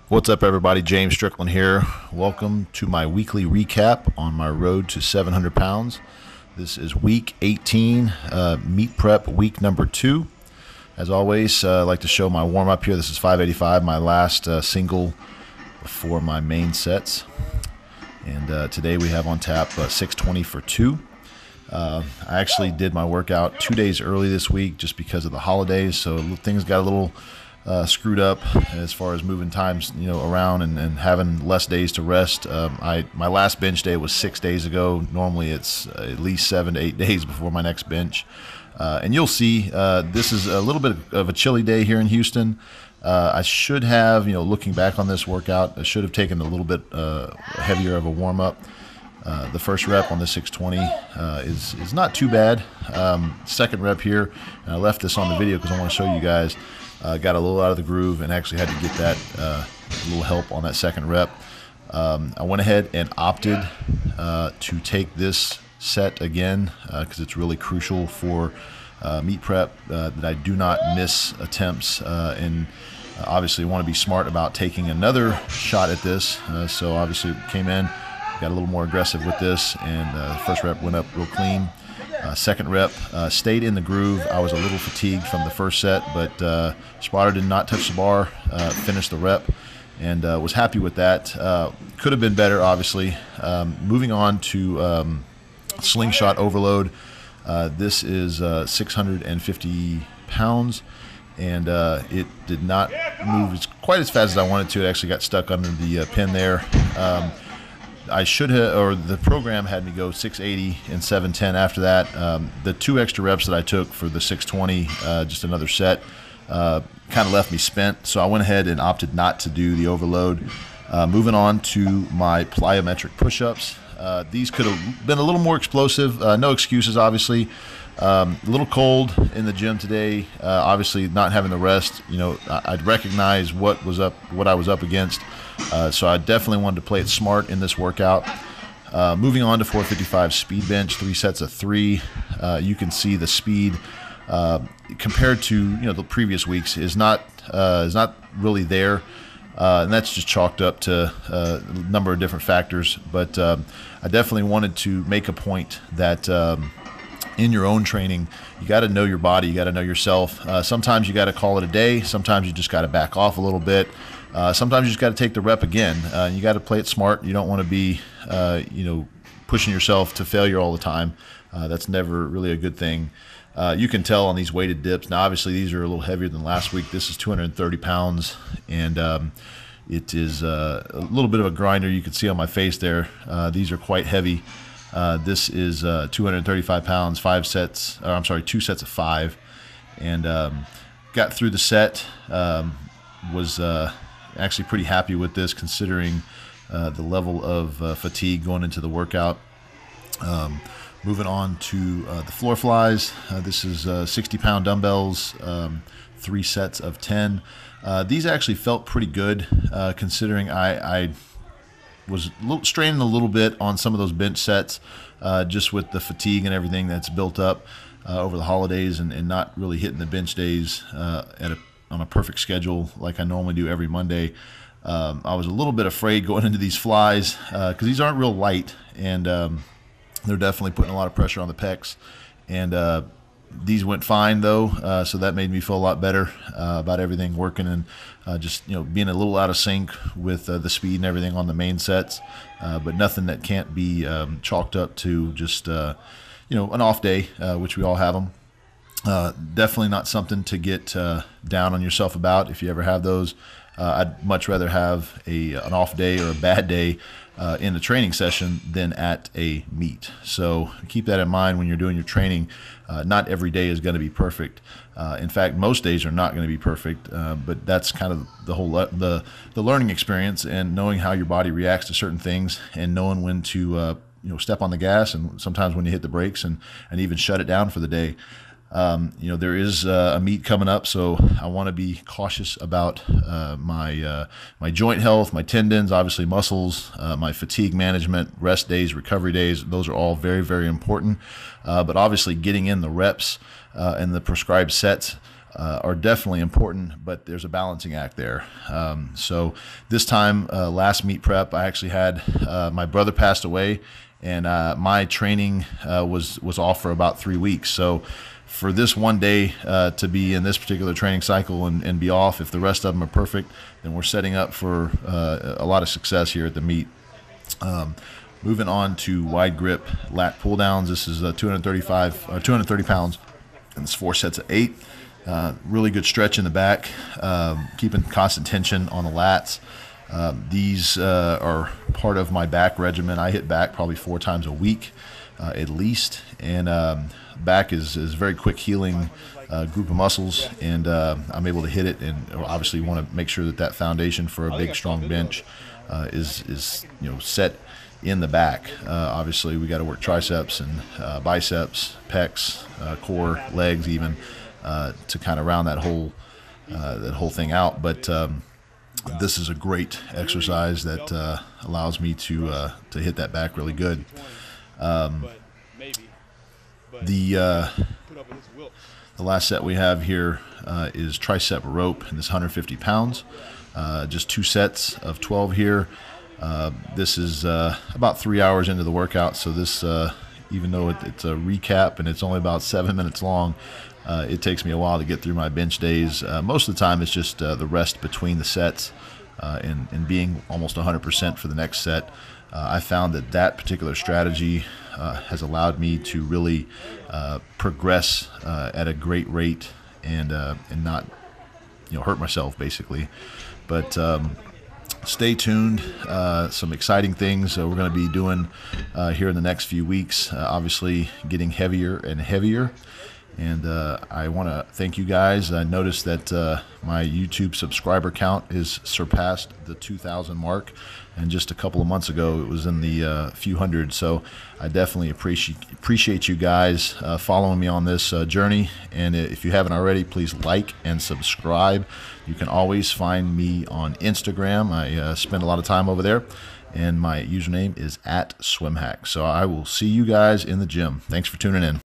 What's up, everybody? James Strickland here. Welcome to my weekly recap on my road to 700 pounds. This is week 18, meet prep week number 2. As always, I like to show my warm-up here. This is 585, my last single before my main sets. And today we have on tap 620 for 2. I actually did my workout 2 days early this week just because of the holidays, so things got a little screwed up as far as moving times, around and having less days to rest. My last bench day was 6 days ago. Normally it's at least 7 to 8 days before my next bench. And you'll see this is a little bit of a chilly day here in Houston. I should have, looking back on this workout, I should have taken a little bit heavier of a warm-up. The first rep on the 620 is not too bad. Second rep here, and I left this on the video because I want to show you guys. Got a little out of the groove and actually had to get that little help on that second rep. I went ahead and opted to take this set again because it's really crucial for meet prep that I do not miss attempts, and obviously want to be smart about taking another shot at this. So obviously came in, got a little more aggressive with this, and first rep went up real clean. Second rep stayed in the groove. I was a little fatigued from the first set, but spotter did not touch the bar, finished the rep, and was happy with that. Could have been better, obviously. Moving on to slingshot overload. This is 650 pounds, and it did not move quite as fast as I wanted to. It actually got stuck under the pin there. I should have, or the program had me go 680 and 710 after that. The 2 extra reps that I took for the 620, just another set, kind of left me spent. So I went ahead and opted not to do the overload. Moving on to my plyometric push-ups. These could have been a little more explosive. No excuses, obviously. A little cold in the gym today. Obviously, not having the rest. I'd recognize what I was up against. So I definitely wanted to play it smart in this workout. Moving on to 455 speed bench, 3 sets of 3. You can see the speed compared to the previous weeks is not really there, and that's just chalked up to a number of different factors. But I definitely wanted to make a point that in your own training, you got to know your body, you got to know yourself. Sometimes you got to call it a day. Sometimes you just got to back off a little bit. Sometimes you just got to take the rep again. You got to play it smart. You don't want to be, pushing yourself to failure all the time. That's never really a good thing. You can tell on these weighted dips. Now, obviously, these are a little heavier than last week. This is 230 pounds, and it is a little bit of a grinder. You can see on my face there. These are quite heavy. This is 235 pounds, 2 sets of 5, and got through the set. Was actually pretty happy with this considering the level of fatigue going into the workout. Moving on to the floor flies. This is 60-pound dumbbells, 3 sets of 10. These actually felt pretty good considering I was straining a little bit on some of those bench sets just with the fatigue and everything that's built up over the holidays and not really hitting the bench days on a perfect schedule like I normally do every Monday. I was a little bit afraid going into these flies because these aren't real light, and they're definitely putting a lot of pressure on the pecs. And these went fine though, so that made me feel a lot better about everything working, and just being a little out of sync with the speed and everything on the main sets, but nothing that can't be chalked up to just an off day, which we all have them. Definitely not something to get down on yourself about if you ever have those. I'd much rather have an off day or a bad day in a training session than at a meet. So keep that in mind when you're doing your training. Not every day is going to be perfect. In fact, most days are not going to be perfect, but that's kind of the whole the learning experience, and knowing how your body reacts to certain things, and knowing when to step on the gas, and sometimes when you hit the brakes, and even shut it down for the day. There is a meet coming up, so I want to be cautious about my joint health, my tendons, obviously muscles, my fatigue management, rest days, recovery days. Those are all very, very important. But obviously getting in the reps and the prescribed sets are definitely important, but there's a balancing act there. So this time, last meet prep, I actually had my brother passed away, and my training was off for about 3 weeks. So for this one day to be in this particular training cycle and be off, if the rest of them are perfect, then we're setting up for a lot of success here at the meet. Moving on to wide grip lat pull downs. This is 230 pounds, and it's 4 sets of 8. Really good stretch in the back, keeping constant tension on the lats. These are part of my back regimen. I hit back probably 4 times a week at least, and back is very quick healing group of muscles, and I'm able to hit it, and obviously want to make sure that foundation for a big strong bench is set in the back. Obviously we got to work triceps and biceps, pecs, core, legs even, to kind of round that whole thing out. But this is a great exercise that allows me to hit that back really good. The last set we have here is tricep rope, and this 150 pounds. Just 2 sets of 12 here. This is about 3 hours into the workout, so this, even though it's a recap and it's only about 7 minutes long, it takes me a while to get through my bench days. Most of the time it's just the rest between the sets and being almost 100% for the next set. I found that particular strategy has allowed me to really progress at a great rate and not hurt myself basically. But stay tuned. Some exciting things we're going to be doing here in the next few weeks. Obviously getting heavier and heavier. And I want to thank you guys. I noticed that my YouTube subscriber count is surpassed the 2,000 mark, and just a couple of months ago it was in the few hundred. So I definitely appreciate you guys following me on this journey. And if you haven't already, please like and subscribe. You can always find me on Instagram. I spend a lot of time over there, and my username is @SwimHack. So I will see you guys in the gym. Thanks for tuning in.